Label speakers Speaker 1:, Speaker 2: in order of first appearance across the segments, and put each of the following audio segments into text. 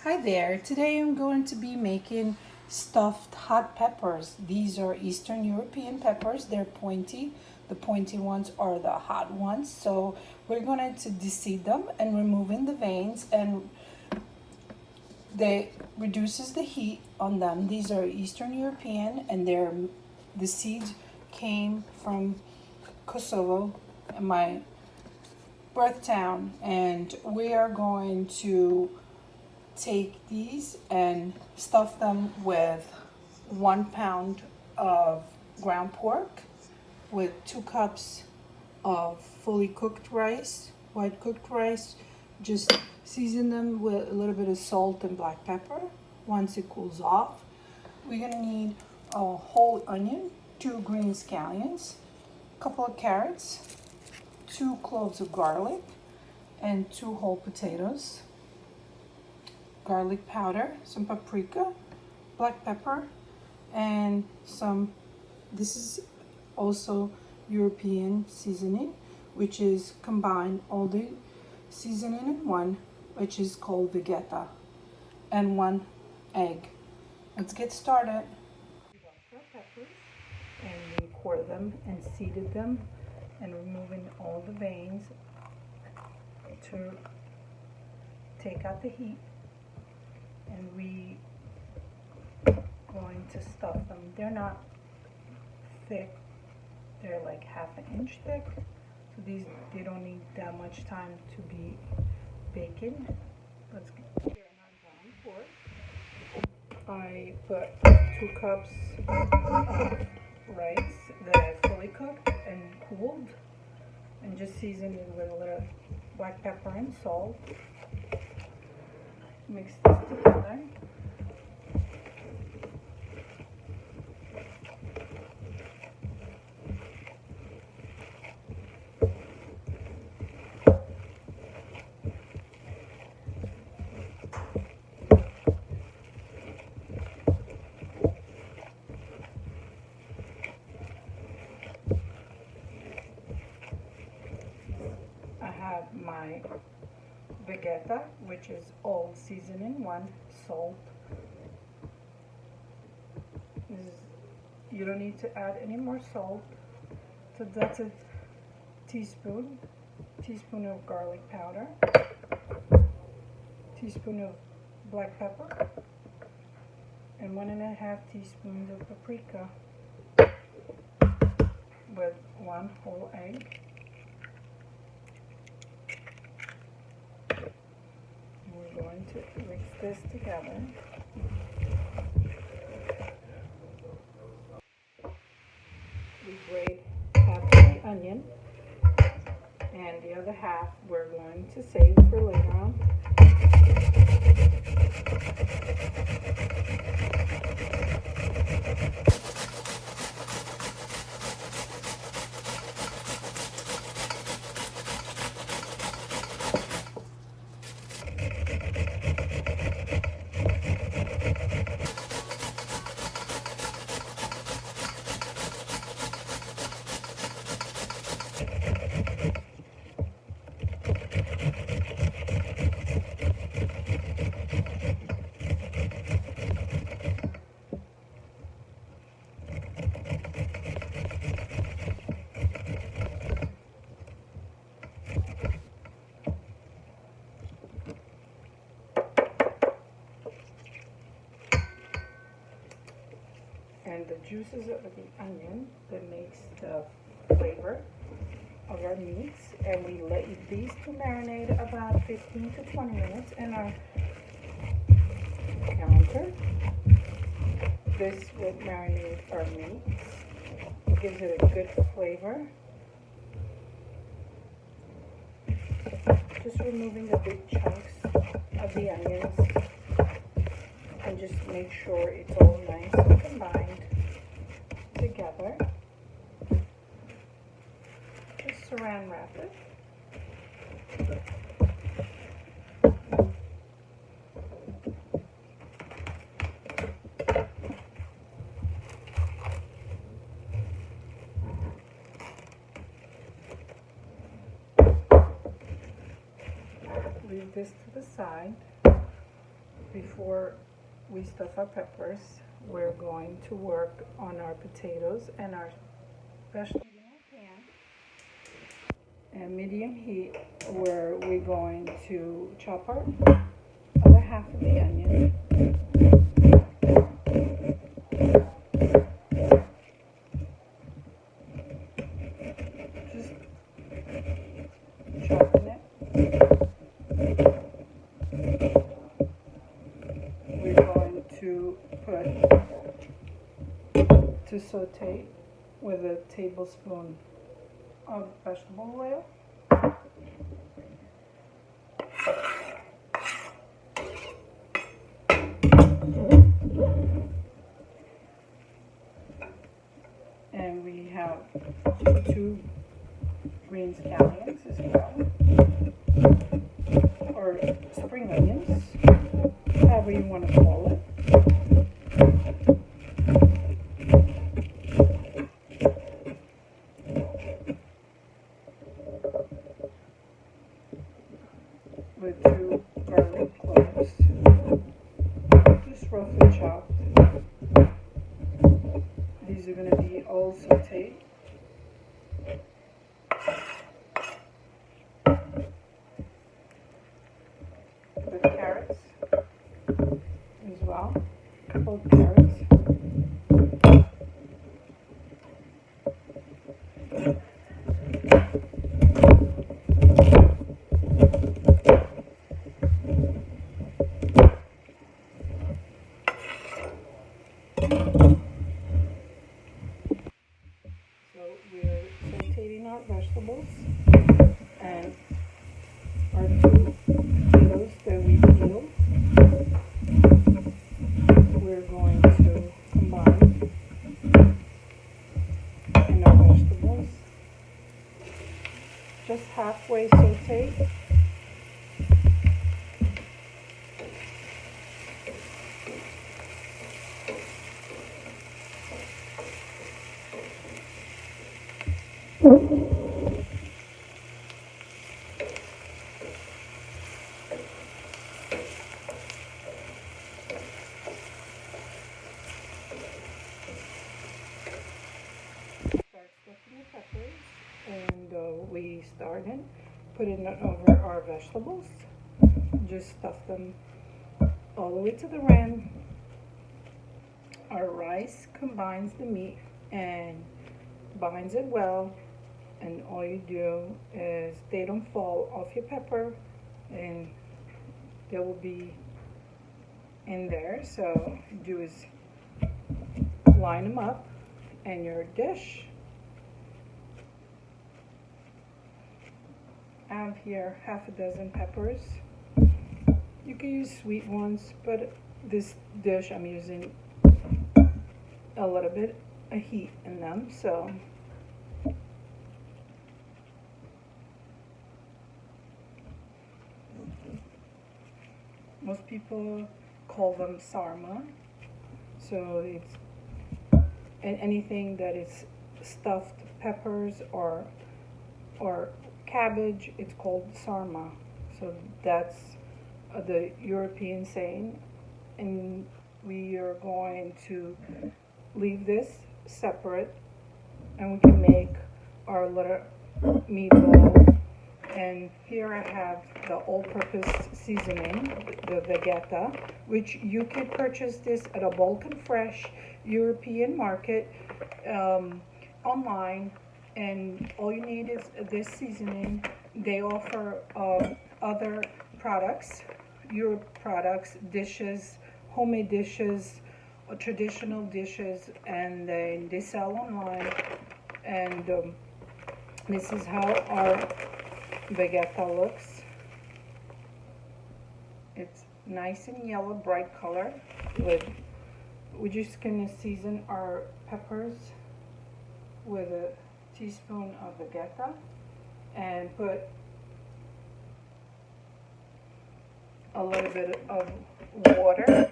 Speaker 1: Hi there. Today I'm going to be making stuffed hot peppers. These are Eastern European peppers. They're pointy. The pointy ones are the hot ones. So we're going to deseed them and removing the veins, and they reduces the heat on them. These are Eastern European, and the seeds came from Kosovo, my birth town, and we are going to take these and stuff them with 1 pound of ground pork, with 2 cups of fully cooked rice, white cooked rice. Just season them with a little bit of salt and black pepper. Once it cools off, we're gonna need a whole onion, 2 green scallions, a couple of carrots, 2 cloves of garlic, and 2 whole potatoes, garlic powder, some paprika, black pepper, and this is also European seasoning, which is combined all the seasoning in one, which is called vegeta, and 1 egg. Let's get started. We washed our peppers and we core them and seeded them and removing all the veins to take out the heat. And we going to stuff them. They're not thick, they're like ½ inch thick, so they don't need that much time to be baking. Let's get here on our ground pork. I put 2 cups of rice that I fully cooked and cooled, and just seasoned it with a little black pepper and salt. Mix this together. I have my vegeta, which is all seasoning, 1 salt. You don't need to add any more salt. So that's a teaspoon of garlic powder, teaspoon of black pepper, and 1½ teaspoons of paprika, with 1 whole egg. We're going to mix this together. We grate half of the onion, and the other half we're going to save for later on. And the juices of the onion that makes the flavor of our meats, and we let these two marinate about 15 to 20 minutes in our counter. This will marinate our meats. It gives it a good flavor. Just removing the big chunks of the onions, and just make sure it's all nice and combined together. Just saran wrap it. Leave this to the side. Before we stuff our peppers, we're going to work on our potatoes and our vegetables in our pan. And medium heat, where we're going to chop our other half of the onion. Just chopping it. We're going to saute with a tablespoon of vegetable oil. And we have 2 green scallions as well, or spring onions, however you want to call it. With 2 garlic cloves, just roughly chopped. These are going to be all sauteed. With carrots as well, a couple of carrots. So we're sauteing our vegetables and our 2 potatoes that we peeled. We're going to combine in our vegetables, just halfway sauteed. Start stuffing the peppers, and we started putting it over our vegetables. Just stuff them all the way to the rim. Our rice combines the meat and binds it well, and all you do is they don't fall off your pepper, and they will be in there. So you do is line them up in your dish. I have here half a dozen peppers. You can use sweet ones, but this dish I'm using a little bit of heat in them, so most people call them sarma. So it's anything that is stuffed peppers or cabbage, it's called sarma. So that's the European saying, and we are going to leave this separate, and we can make our little meatball. And here I have the all-purpose seasoning, the vegeta, which you can purchase this at a bulk and fresh European market online, and all you need is this seasoning. They offer other products, Europe products, dishes, homemade dishes, traditional dishes, and they sell online. And this is how our vegeta looks. It's nice and yellow, bright color. We're just gonna season our peppers with a teaspoon of vegeta and put a little bit of water,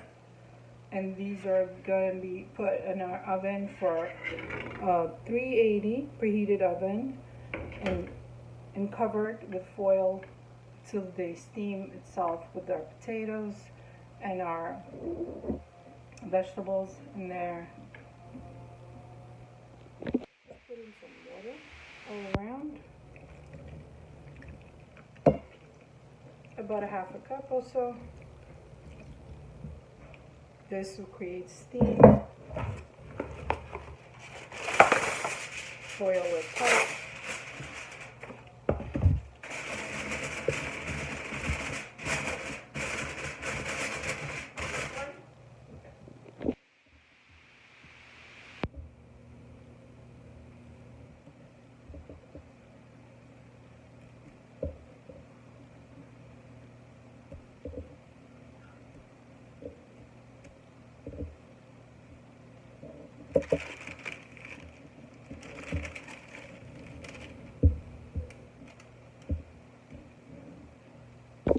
Speaker 1: and these are going to be put in our oven for 380 preheated oven, and covered with foil till they steam itself with our potatoes and our vegetables in there. Put in some water all around. About a half a cup or so. This will create steam. Foil it tight.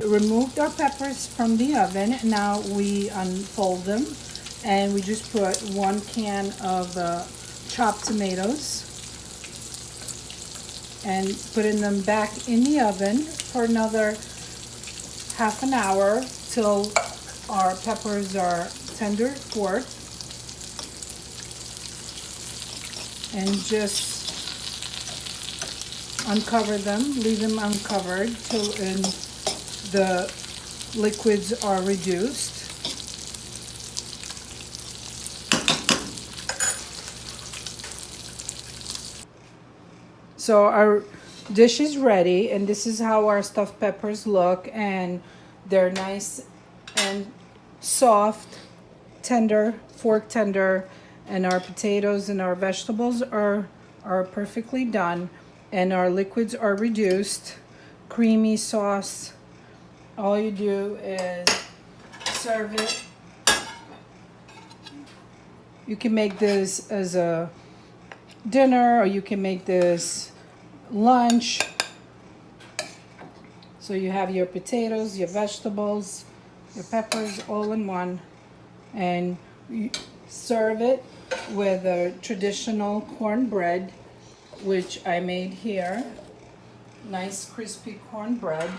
Speaker 1: Removed our peppers from the oven. Now we unfold them and we just put 1 can of chopped tomatoes and putting them back in the oven for another half an hour till our peppers are tender forth, and just uncover them, leave them uncovered till the liquids are reduced. So our dish is ready, and this is how our stuffed peppers look, and they're nice and soft, tender, fork tender, and our potatoes and our vegetables are perfectly done, and our liquids are reduced. Creamy sauce. All you do is serve it. You can make this as a dinner, or you can make this lunch. So you have your potatoes, your vegetables, your peppers all in one, and you serve it with a traditional cornbread, which I made here. Nice crispy cornbread.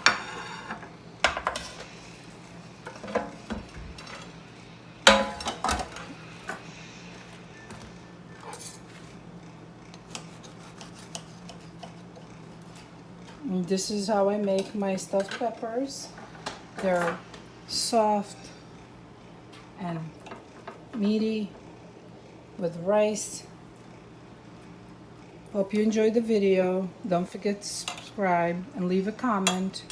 Speaker 1: And this is how I make my stuffed peppers. They're soft and meaty with rice. Hope you enjoyed the video. Don't forget to subscribe and leave a comment.